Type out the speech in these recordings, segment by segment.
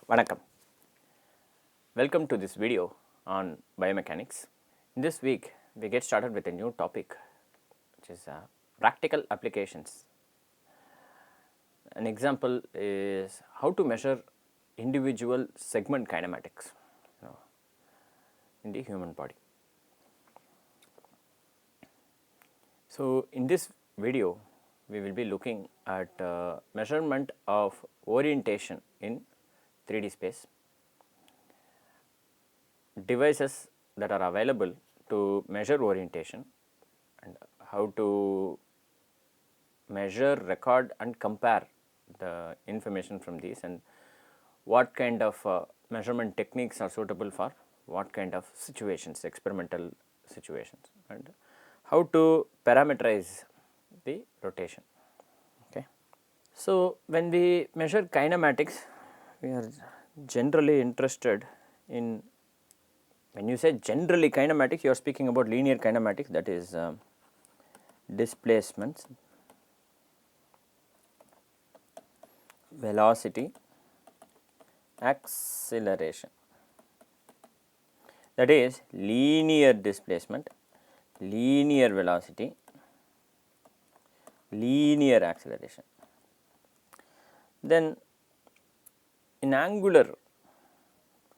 Vanakkam. Welcome to this video on biomechanics. In this week, we get started with a new topic, which is practical applications. An example is how to measure individual segment kinematics in the human body. So, in this video, we will be looking at measurement of orientation in 3D space, devices that are available to measure orientation, and how to measure, record and compare the information from these, and what kind of measurement techniques are suitable for what kind of situations, experimental situations, and how to parameterize the rotation. Okay. So, when we measure kinematics, we are generally interested in, when you say generally kinematics, you are speaking about linear kinematics, that is displacements, velocity, acceleration, that is linear displacement, linear velocity, linear acceleration. Then in angular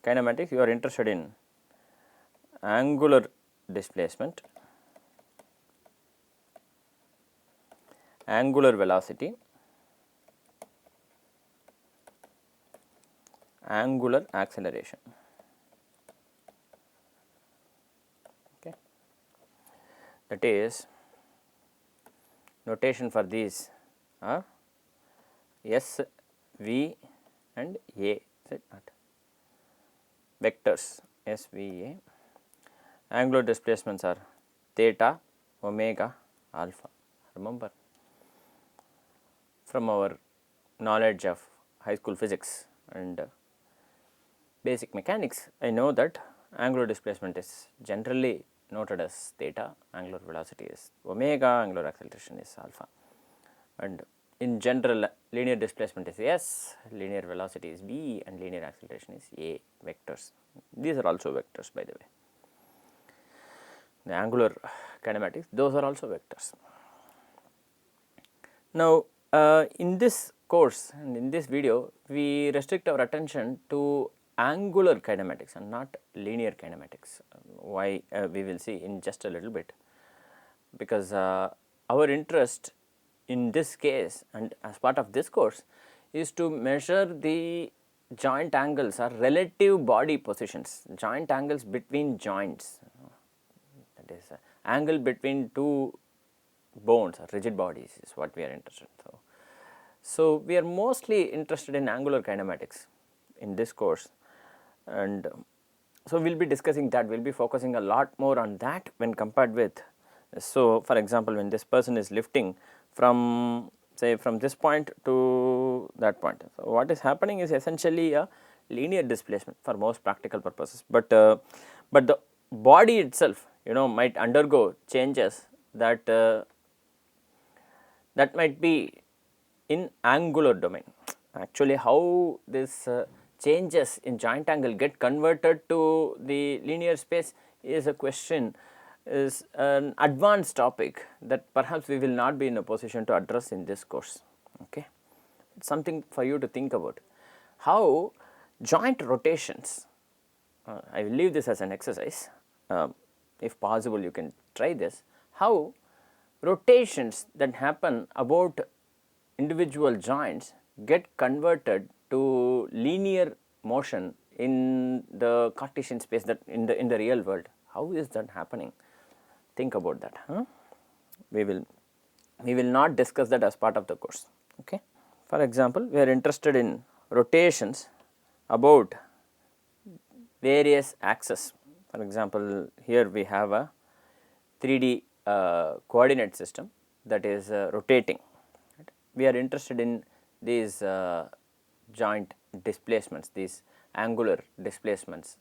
kinematics, you are interested in angular displacement, angular velocity, angular acceleration. Okay. That is, notation for these are S, V and A, is it not? Vectors S, V, A. Angular displacements are theta, omega, alpha. Remember from our knowledge of high school physics and basic mechanics, I know that angular displacement is generally noted as theta, angular velocity is omega, angular acceleration is alpha, and in general linear displacement is S, linear velocity is V and linear acceleration is A, vectors. These are also vectors, by the way. The angular kinematics, those are also vectors. Now, in this course and in this video, we restrict our attention to angular kinematics and not linear kinematics. Why, we will see in just a little bit, because our interest in this case and as part of this course is to measure the joint angles or relative body positions, joint angles between joints, that is angle between two bones or rigid bodies is what we are interested in. So, we are mostly interested in angular kinematics in this course, and so we will be discussing that, we will be focusing a lot more on that when compared with. So, for example, when this person is lifting from, say, from this point to that point, so what is happening is essentially a linear displacement for most practical purposes, but the body itself might undergo changes that that might be in angular domain. Actually, how this changes in joint angle get converted to the linear space is a question, is an advanced topic that perhaps we will not be in a position to address in this course. Okay, it's something for you to think about. How joint rotations, I will leave this as an exercise, if possible you can try this, how rotations that happen about individual joints get converted to linear motion in the Cartesian space, that in the real world. How is that happening? Think about that. We will not discuss that as part of the course. Okay. For example, we are interested in rotations about various axes. For example, here we have a 3D coordinate system that is rotating. Right. We are interested in these joint displacements, these angular displacements,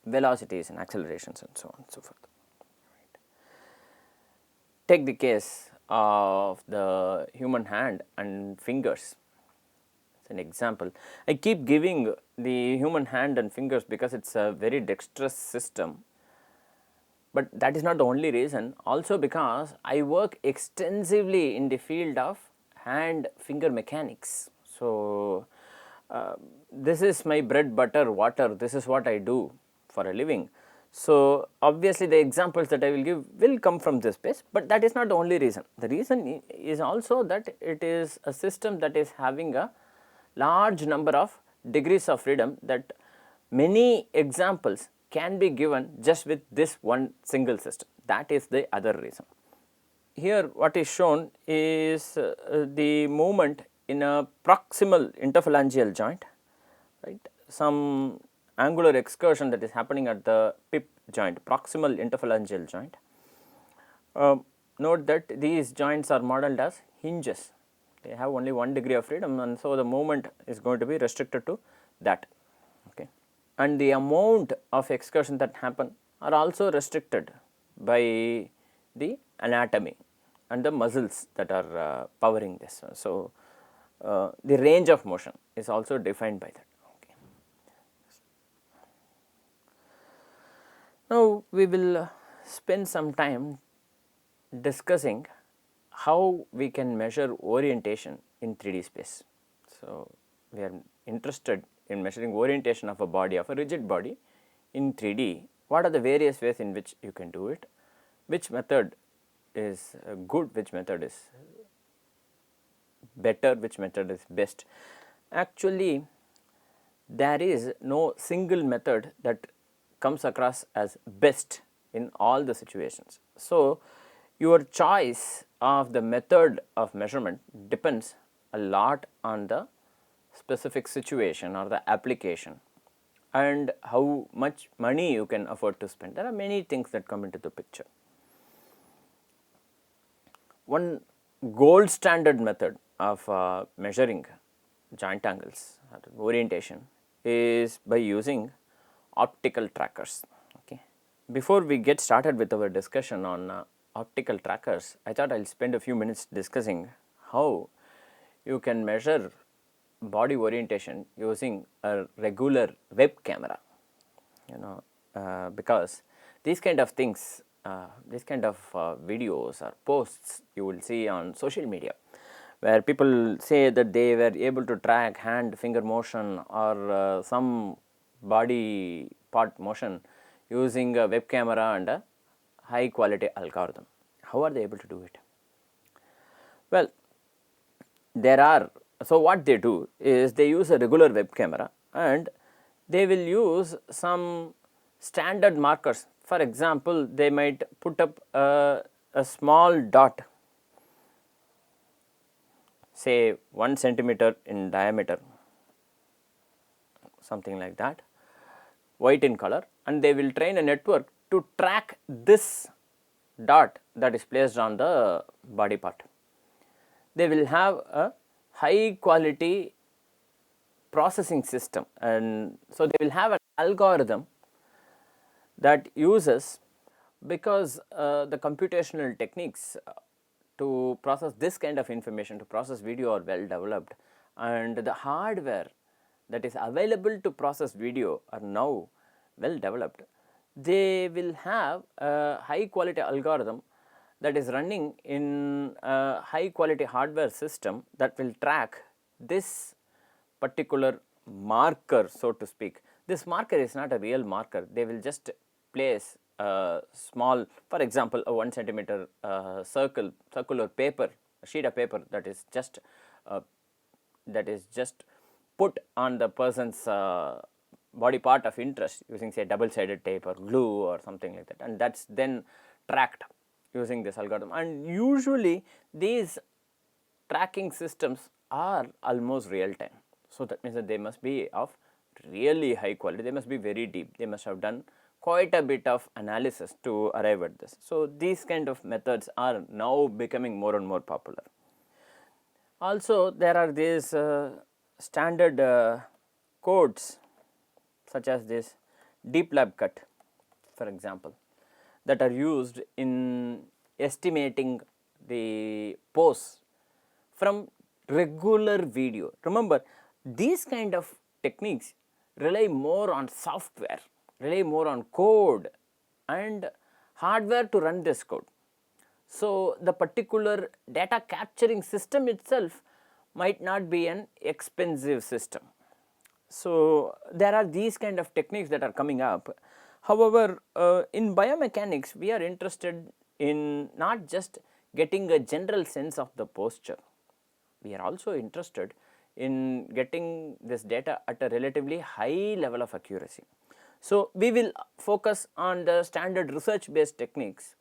velocities and accelerations and so on and so forth. Right. Take the case of the human hand and fingers. an example. I keep giving the human hand and fingers because it's a very dexterous system, but that is not the only reason, also because I work extensively in the field of hand finger mechanics. So, this is my bread, butter, water, this is what I do for a living. So, obviously the examples that I will give will come from this space, but that is not the only reason. The reason is also that it is a system that is having a large number of degrees of freedom, that many examples can be given just with this one single system. That is the other reason. Here what is shown is the movement in a proximal interphalangeal joint, right. Some angular excursion that is happening at the PIP joint, proximal interphalangeal joint. Note that these joints are modeled as hinges. They have only 1 degree of freedom, and so the movement is going to be restricted to that. Okay. And the amount of excursion that happen are also restricted by the anatomy and the muscles that are powering this. So, the range of motion is also defined by that. Okay. Now, we will spend some time discussing how we can measure orientation in 3D space. So, we are interested in measuring orientation of a body, of a rigid body in 3D. What are the various ways in which you can do it? Which method is good, which method is better, which method is best? Actually, there is no single method that comes across as best in all the situations. So, your choice of the method of measurement depends a lot on the specific situation or the application and how much money you can afford to spend. There are many things that come into the picture. One gold standard method of measuring joint angles or orientation is by using optical trackers. Okay. Before we get started with our discussion on optical trackers, I thought I will spend a few minutes discussing how you can measure body orientation using a regular web camera, because these kind of things, these kind of videos or posts you will see on social media, where people say that they were able to track hand finger motion or some body part motion using a web camera and a high quality algorithm. How are they able to do it? Well, so what they do is they use a regular web camera and they will use some standard markers. For example, they might put up a small dot, say 1 centimeter in diameter, something like that, white in color, and they will train a network to track this dot that is placed on the body part. They will have a high quality processing system, and so they will have an algorithm that uses, because the computational techniques to process this kind of information, to process video, are well developed, and the hardware that is available to process video are now well developed. They will have a high quality algorithm that is running in a high quality hardware system that will track this particular marker, so to speak. This marker is not a real marker. They will just place a small, for example, a 1 centimeter circular paper, a sheet of paper that is just put on the person's body part of interest using, say, double sided tape or glue or something like that, and that is then tracked using this algorithm. And usually these tracking systems are almost real time. So, that means that they must be of really high quality, they must be very deep, they must have done quite a bit of analysis to arrive at this. So, these kind of methods are now becoming more and more popular. Also, there are these standard codes such as this deep lab cut, for example, that are used in estimating the pose from regular video. Remember, these kind of techniques rely more on software, rely more on code and hardware to run this code. So, the particular data capturing system itself might not be an expensive system. So, there are these kind of techniques that are coming up. However, in biomechanics we are interested in not just getting a general sense of the posture, we are also interested in getting this data at a relatively high level of accuracy. So, we will focus on the standard research based techniques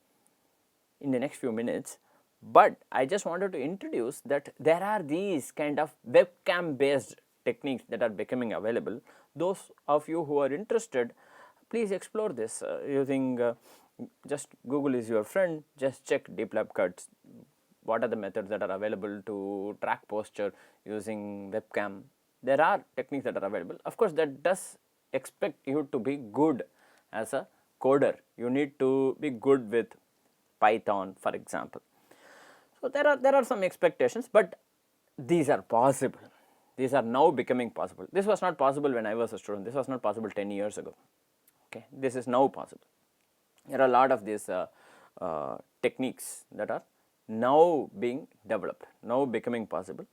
in the next few minutes, but I just wanted to introduce that there are these kind of webcam based techniques that are becoming available. Those of you who are interested, please explore this using just Google is your friend, just check deep lab cuts, what are the methods that are available to track posture using webcam. There are techniques that are available. Of course, that does expect you to be good as a coder. You need to be good with Python, for example. So, there are some expectations, but these are possible. These are now becoming possible. This was not possible when I was a student. This was not possible 10 years ago. Okay, this is now possible. There are a lot of these techniques that are now being developed, now becoming possible.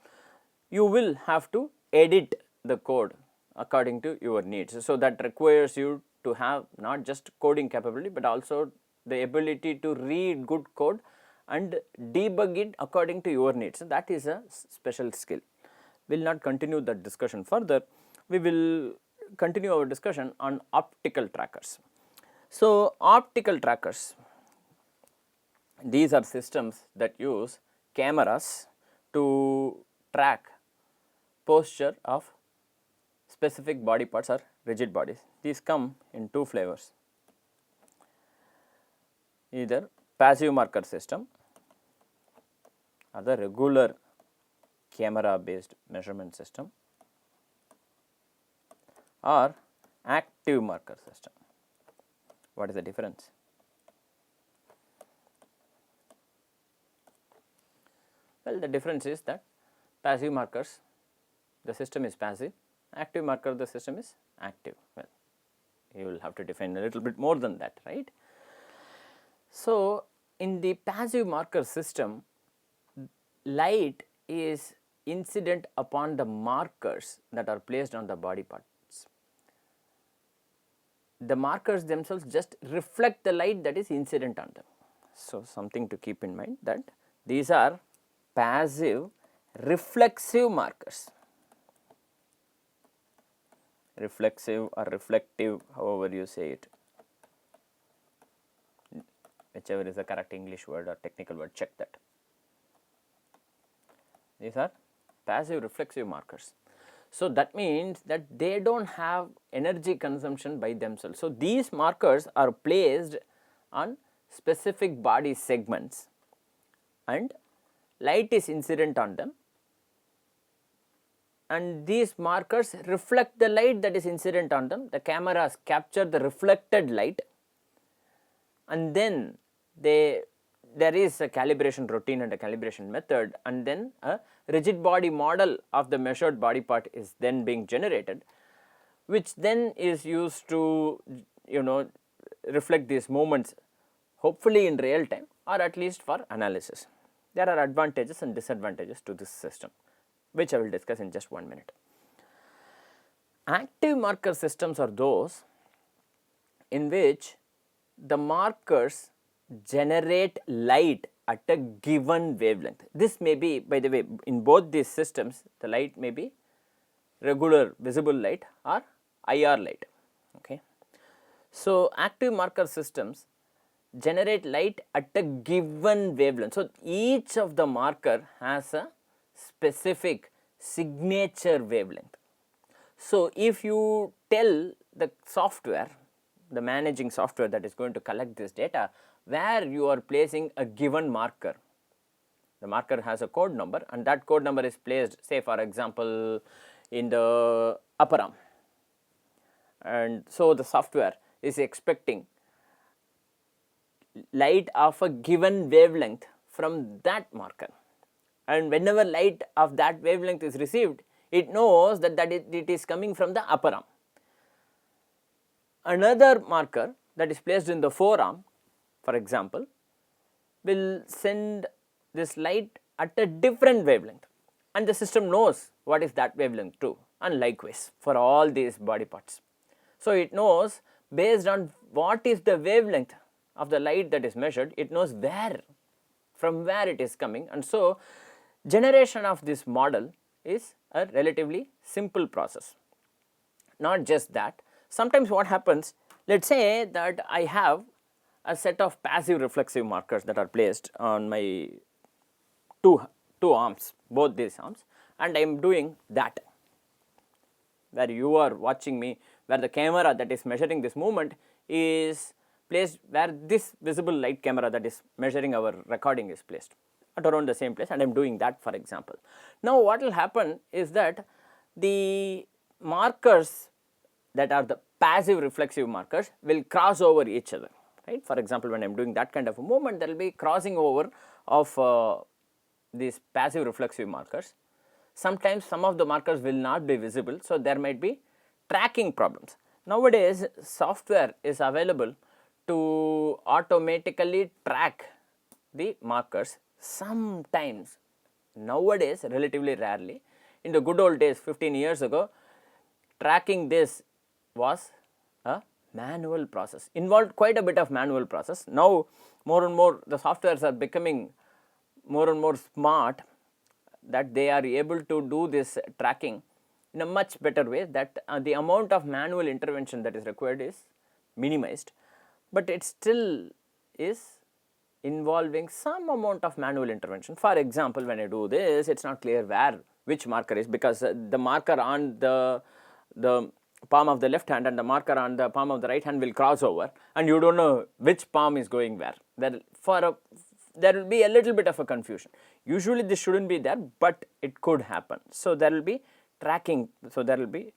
You will have to edit the code according to your needs. So, that requires you to have not just coding capability, but also the ability to read good code and debug it according to your needs. That is a special skill. We will not continue that discussion further. We will continue our discussion on optical trackers. So, optical trackers, these are systems that use cameras to track posture of specific body parts or rigid bodies. These come in two flavors, either passive marker system or the regular camera based measurement system or active marker system. What is the difference? Well, the difference is that passive markers, the system is passive, active marker, the system is active. Well, you will have to define a little bit more than that, right? So, in the passive marker system, light is incident upon the markers that are placed on the body parts. The markers themselves just reflect the light that is incident on them. So, something to keep in mind that these are passive reflexive markers, reflexive or reflective, however you say it, whichever is the correct English word or technical word, check that. These are passive reflexive markers. So, that means that they do not have energy consumption by themselves. So, these markers are placed on specific body segments and light is incident on them, and these markers reflect the light that is incident on them. The cameras capture the reflected light, and then there is a calibration routine and a calibration method, and then a rigid body model of the measured body part is then being generated, which then is used to reflect these movements, hopefully in real time or at least for analysis. There are advantages and disadvantages to this system, which I will discuss in just 1 minute. Active marker systems are those in which the markers generate light at a given wavelength. This may be, by the way, in both these systems, the light may be regular visible light or IR light. Okay. So, active marker systems generate light at a given wavelength. So, each of the marker has a specific signature wavelength. So, if you tell the software, the managing software that is going to collect this data, where you are placing a given marker, the marker has a code number and that code number is placed, say for example, in the upper arm, and so the software is expecting light of a given wavelength from that marker, and whenever light of that wavelength is received, it knows that, it is coming from the upper arm. Another marker that is placed in the forearm, for example, will send this light at a different wavelength, and the system knows what is that wavelength too, and likewise for all these body parts. So, it knows based on what is the wavelength of the light that is measured, it knows from where it is coming, and so generation of this model is a relatively simple process. Not just that, sometimes what happens, let us say that I have a set of passive reflexive markers that are placed on my two arms, both these arms, and I am doing that, where you are watching me, where the camera that is measuring this movement is placed where this visible light camera that is measuring our recording is placed at around the same place, and I am doing that, for example. Now, what will happen is that the markers that are the passive reflexive markers will cross over each other, right. For example, when I am doing that kind of a movement, there will be crossing over of these passive reflexive markers. Sometimes some of the markers will not be visible, so there might be tracking problems. Nowadays, software is available to automatically track the markers. Sometimes, nowadays relatively rarely. In the good old days 15 years ago, tracking this was a manual process, involved quite a bit of manual process. Now, more and more the softwares are becoming more and more smart, that they are able to do this tracking in a much better way, that the amount of manual intervention that is required is minimized, but it still is involving some amount of manual intervention. For example, when I do this, it is not clear which marker is, because the marker on the palm of the left hand and the marker on the palm of the right hand will cross over, and you do not know which palm is going where. There will be a little bit of a confusion. Usually this should not be there, but it could happen. So, there will be tracking. So, there will be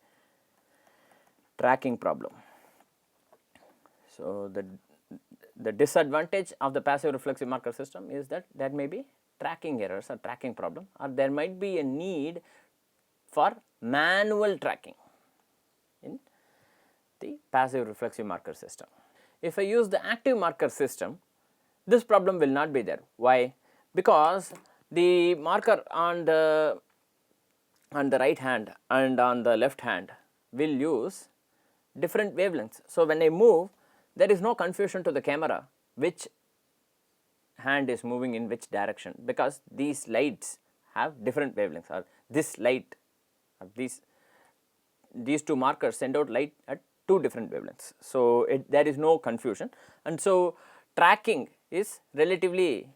tracking problem. So, the disadvantage of the passive reflexive marker system is that there may be tracking errors or tracking problem, or there might be a need for manual tracking in the passive reflexive marker system. If I use the active marker system, this problem will not be there. Why? Because the marker on the right hand and on the left hand will use different wavelengths. So, when I move, there is no confusion to the camera which hand is moving in which direction, because these lights have different wavelengths, or this light, or these two markers send out light at two different wavelengths. So, there is no confusion, and so tracking is relatively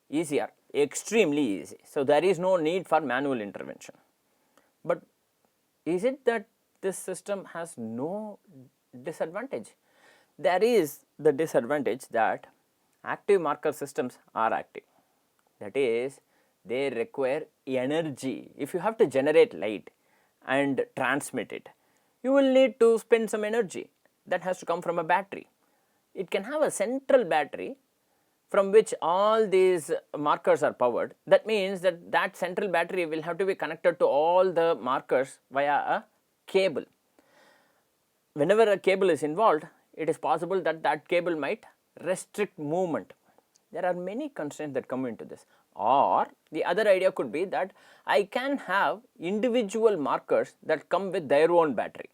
easier, extremely easy. So, there is no need for manual intervention. But is it that this system has no disadvantage? There is the disadvantage that active marker systems are active, that is, they require energy. If you have to generate light and transmit it, you will need to spend some energy that has to come from a battery. It can have a central battery from which all these markers are powered. That means that central battery will have to be connected to all the markers via a cable. Whenever a cable is involved, it is possible that cable might restrict movement. There are many constraints that come into this. Or the other idea could be that I can have individual markers that come with their own battery.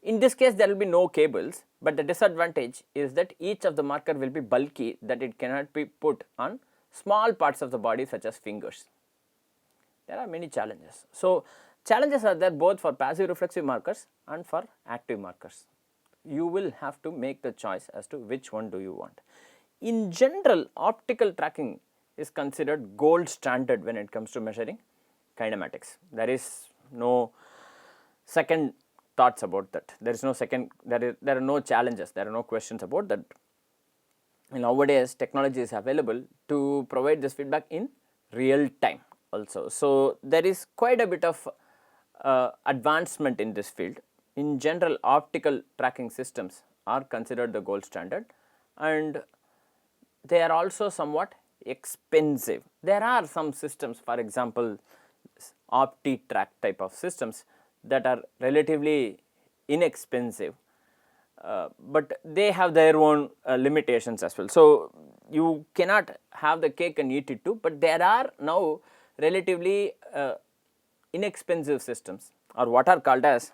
In this case, there will be no cables, but the disadvantage is that each of the marker will be bulky, that it cannot be put on small parts of the body such as fingers. There are many challenges. So, challenges are there both for passive reflexive markers and for active markers. You will have to make the choice as to which one do you want. In general, optical tracking is considered gold standard when it comes to measuring kinematics. There is no second thoughts about that. There is no second, there are no challenges, there are no questions about that. And nowadays, technology is available to provide this feedback in real time also. So, there is quite a bit of advancement in this field. In general, optical tracking systems are considered the gold standard, and they are also somewhat expensive. There are some systems, for example, OptiTrack type of systems that are relatively inexpensive, but they have their own limitations as well. So, you cannot have the cake and eat it too, but there are now relatively inexpensive systems, or what are called as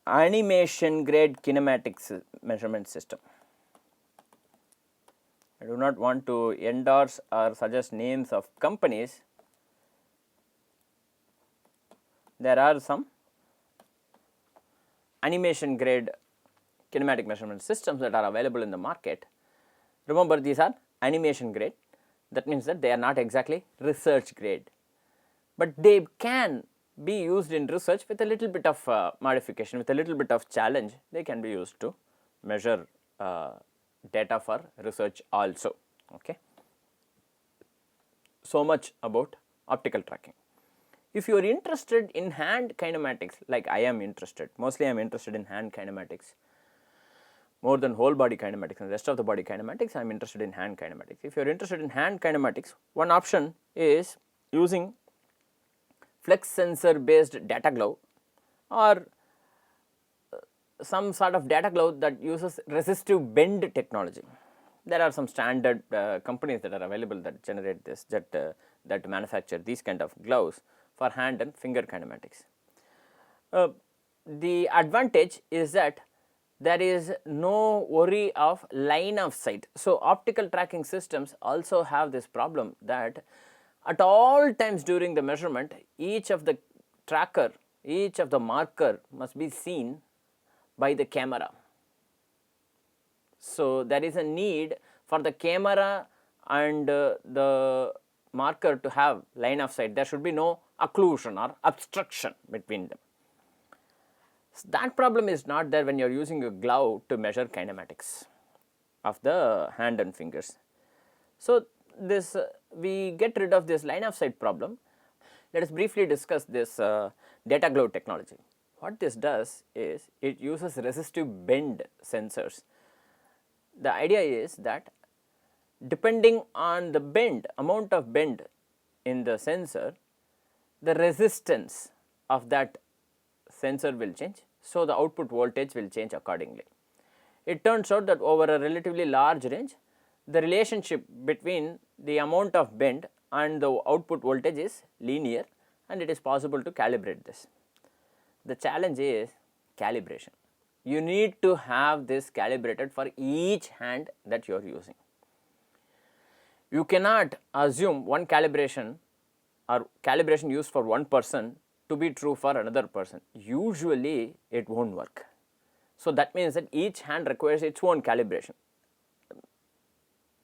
animation grade kinematics measurement system. I do not want to endorse or suggest names of companies. There are some animation grade kinematic measurement systems that are available in the market. Remember, these are animation grade, that means that they are not exactly research grade, but they can be used in research with a little bit of modification, with a little bit of challenge. They can be used to measure data for research also. Okay. So much about optical tracking. If you are interested in hand kinematics, like I am interested, mostly I am interested in hand kinematics more than whole body kinematics and rest of the body kinematics. I am interested in hand kinematics. If you are interested in hand kinematics, one option is using flex sensor based data glove, or some sort of data glove that uses resistive bend technology. There are some standard companies that are available that generate this, that manufacture these kind of gloves for hand and finger kinematics. The advantage is that there is no worry of line of sight. So, optical tracking systems also have this problem that at all times during the measurement, each of the tracker, each of the marker must be seen by the camera. So, there is a need for the camera and the marker to have line of sight. There should be no occlusion or obstruction between them. So, that problem is not there when you are using a glove to measure kinematics of the hand and fingers. So, this we get rid of this line of sight problem. Let us briefly discuss this data glove technology. What this does is it uses resistive bend sensors. The idea is that depending on the bend, amount of bend in the sensor, the resistance of that sensor will change. So, the output voltage will change accordingly. It turns out that over a relatively large range, the relationship between the amount of bend and the output voltage is linear, and it is possible to calibrate this. The challenge is calibration. You need to have this calibrated for each hand that you are using. You cannot assume one calibration or calibration used for one person to be true for another person. Usually it will not work. So, that means that each hand requires its own calibration.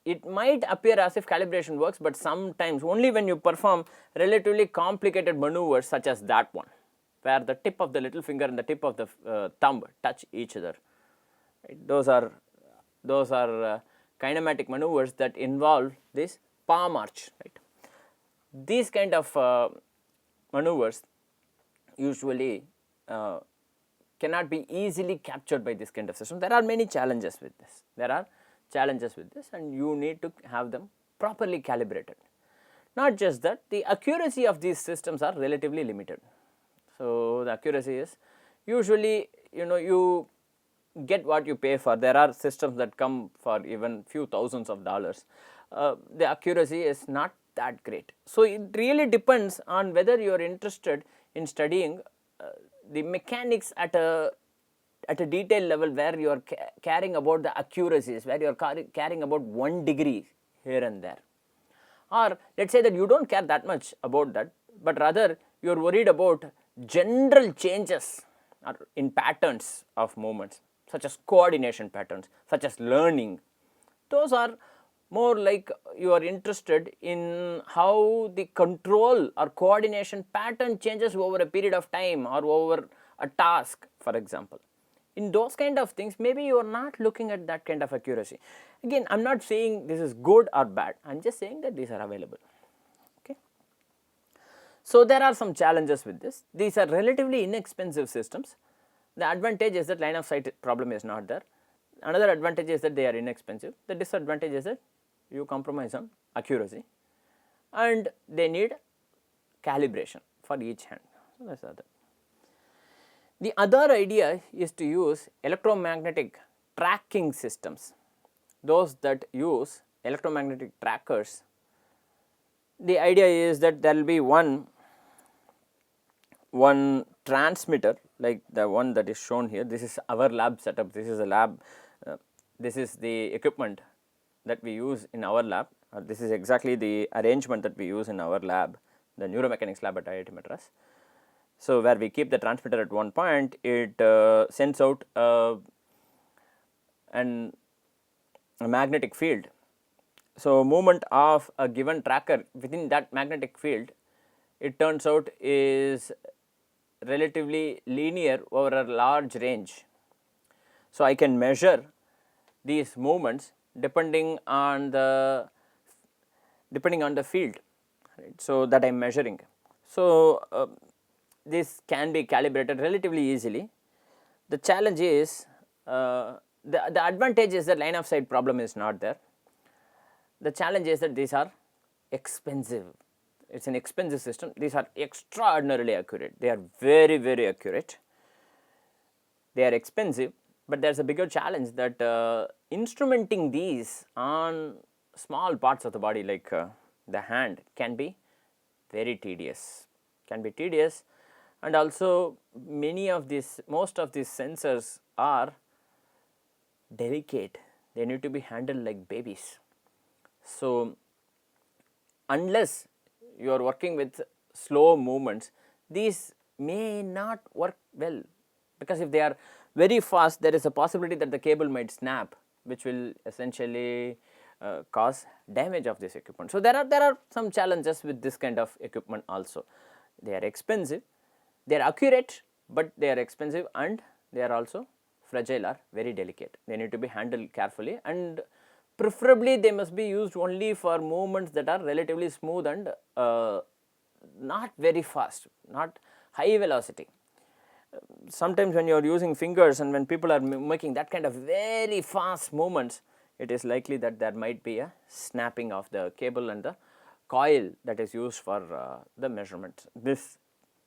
It might appear as if calibration works, but sometimes only when you perform relatively complicated maneuvers such as that one, where the tip of the little finger and the tip of the thumb touch each other. Right? Those are kinematic maneuvers that involve this palm arch. Right? These kind of maneuvers usually cannot be easily captured by this kind of system. There are many challenges with this. And you need to have them properly calibrated. Not just that, the accuracy of these systems are relatively limited. So, the accuracy is usually, you get what you pay for. There are systems that come for even few thousands of dollars. The accuracy is not that great. So, it really depends on whether you are interested in studying the mechanics at a detail level, where you are caring about the accuracies, where you are caring about 1 degree here and there. Or let us say that you do not care that much about that, but rather you are worried about general changes in patterns of movements, such as coordination patterns, such as learning. Those are more like you are interested in how the control or coordination pattern changes over a period of time or over a task, for example. In those kind of things, maybe you are not looking at that kind of accuracy. Again, I am not saying this is good or bad, I am just saying that these are available. Okay. So, there are some challenges with this. These are relatively inexpensive systems. The advantage is that line of sight problem is not there. Another advantage is that they are inexpensive. The disadvantage is that you compromise on accuracy, and they need calibration for each hand. So, that is the other. The other idea is to use electromagnetic tracking systems, those that use electromagnetic trackers. The idea is that there will be one transmitter like the one that is shown here. This is our lab setup, this is a lab, this is the equipment that we use in our lab, this is exactly the arrangement that we use in our lab, the neuromechanics lab at IIT Madras. So, where we keep the transmitter at one point, it sends out a magnetic field. So, movement of a given tracker within that magnetic field, it turns out is relatively linear over a large range. So, I can measure these movements depending on the field, right, so that I am measuring. So, this can be calibrated relatively easily. The challenge is the advantage is that line of sight problem is not there. The challenge is that these are expensive. It is an expensive system. These are extraordinarily accurate. They are very, very accurate. They are expensive, but there is a bigger challenge that instrumenting these on small parts of the body like the hand can be very tedious. And also most of these sensors are delicate. They need to be handled like babies. So, unless you are working with slow movements, these may not work well, because if they are very fast, there is a possibility that the cable might snap, which will essentially cause damage of this equipment. So, there are some challenges with this kind of equipment also. They are expensive, they are accurate, but they are expensive, and they are also fragile or very delicate. They need to be handled carefully, and preferably they must be used only for movements that are relatively smooth and not very fast, not high velocity. Sometimes when you are using fingers and when people are making that kind of very fast movements, it is likely that there might be a snapping of the cable and the coil that is used for the measurement. This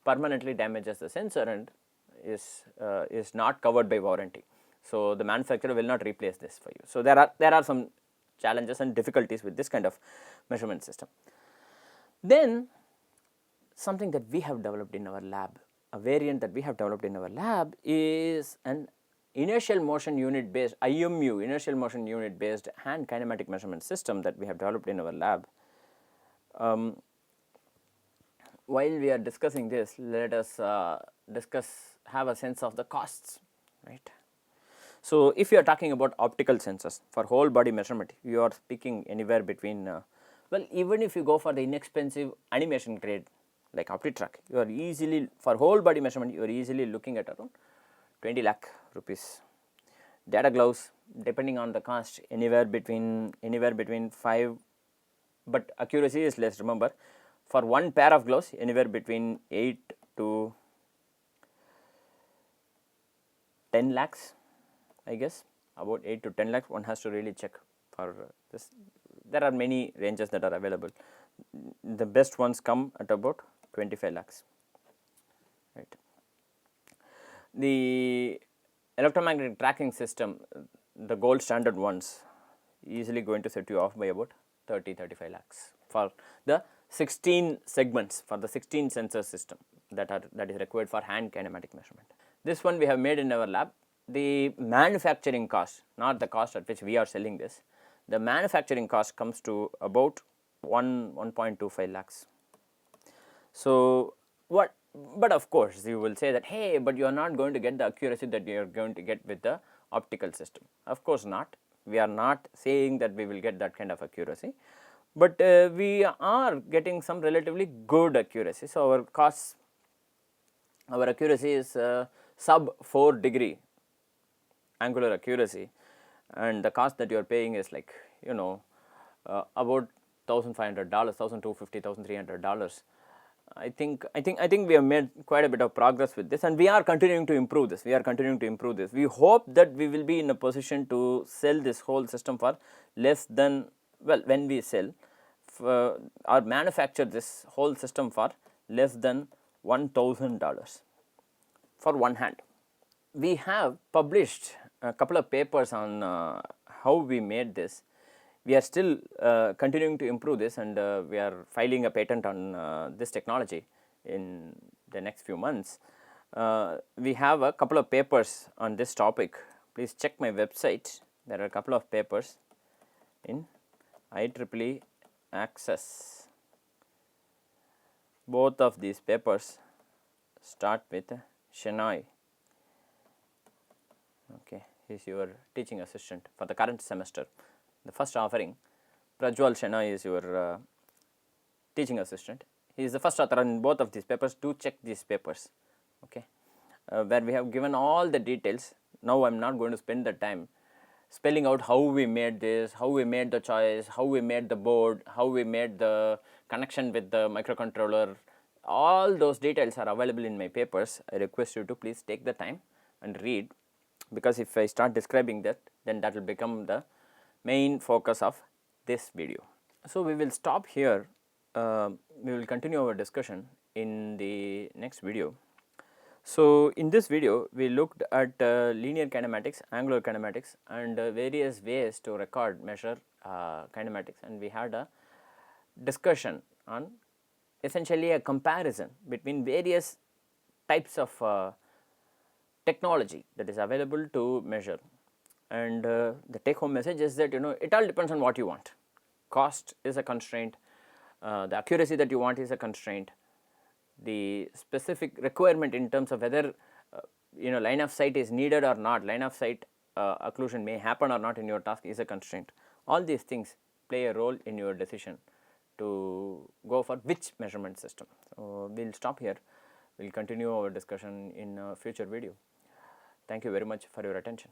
permanently damages the sensor and is not covered by warranty. So, the manufacturer will not replace this for you. So, there are some challenges and difficulties with this kind of measurement system. Then something that we have developed in our lab, a variant that we have developed in our lab is an inertial motion unit based IMU, inertial motion unit based hand kinematic measurement system that we have developed in our lab. While we are discussing this, let us have a sense of the costs, right. So, if you are talking about optical sensors for whole body measurement, you are speaking anywhere between well, even if you go for the inexpensive animation grade like OptiTrack, you are easily, for whole body measurement, you are easily looking at around 20 lakh rupees. Data gloves, depending on the cost, anywhere between 5, but accuracy is less. Remember, for one pair of gloves, anywhere between 8 to 10 lakhs, I guess, about 8 to 10 lakhs. One has to really check for this. There are many ranges that are available. The best ones come at about 25 lakhs, right. The electromagnetic tracking system, the gold standard ones, easily going to set you off by about 30-35 lakhs for the 16 segments, for the 16 sensor system that is required for hand kinematic measurement. This one we have made in our lab. The manufacturing cost, not the cost at which we are selling this, the manufacturing cost comes to about 1.25 lakhs. So, but of course, you will say that, hey, but you are not going to get the accuracy that you are going to get with the optical system. Of course not. We are not saying that we will get that kind of accuracy, but we are getting some relatively good accuracy. So, our accuracy is sub 4 degree angular accuracy, and the cost that you are paying is like, you know, about $1,500, $1,250, $1,300. I think we have made quite a bit of progress with this, and we are continuing to improve this. We hope that we will be in a position to sell this whole system for less than well, when we sell or manufacture this whole system for less than $1,000 for one hand. We have published a couple of papers on how we made this. We are still continuing to improve this, and we are filing a patent on this technology in the next few months. We have a couple of papers on this topic. Please check my website. There are a couple of papers in IEEE Access. Both of these papers start with Shenoy. Okay, he is your teaching assistant for the current semester. The first offering, Prajwal Shenoy is your teaching assistant. He is the first author on both of these papers. Do check these papers, okay, where we have given all the details. Now I am not going to spend the time spelling out how we made this, how we made the choice, how we made the board, how we made the connection with the microcontroller. All those details are available in my papers. I request you to please take the time and read, because if I start describing that, then that will become the main focus of this video. So we will stop here. We will continue our discussion in the next video. So in this video, we looked at linear kinematics, angular kinematics, and various ways to record, measure kinematics, and we had a discussion on essentially a comparison between various types of technology that is available to measure. And the take home message is that it all depends on what you want. Cost is a constraint, the accuracy that you want is a constraint, the specific requirement in terms of whether line of sight is needed or not, line of sight occlusion may happen or not in your task is a constraint. All these things play a role in your decision to go for which measurement system. So we will stop here. We will continue our discussion in a future video. Thank you very much for your attention.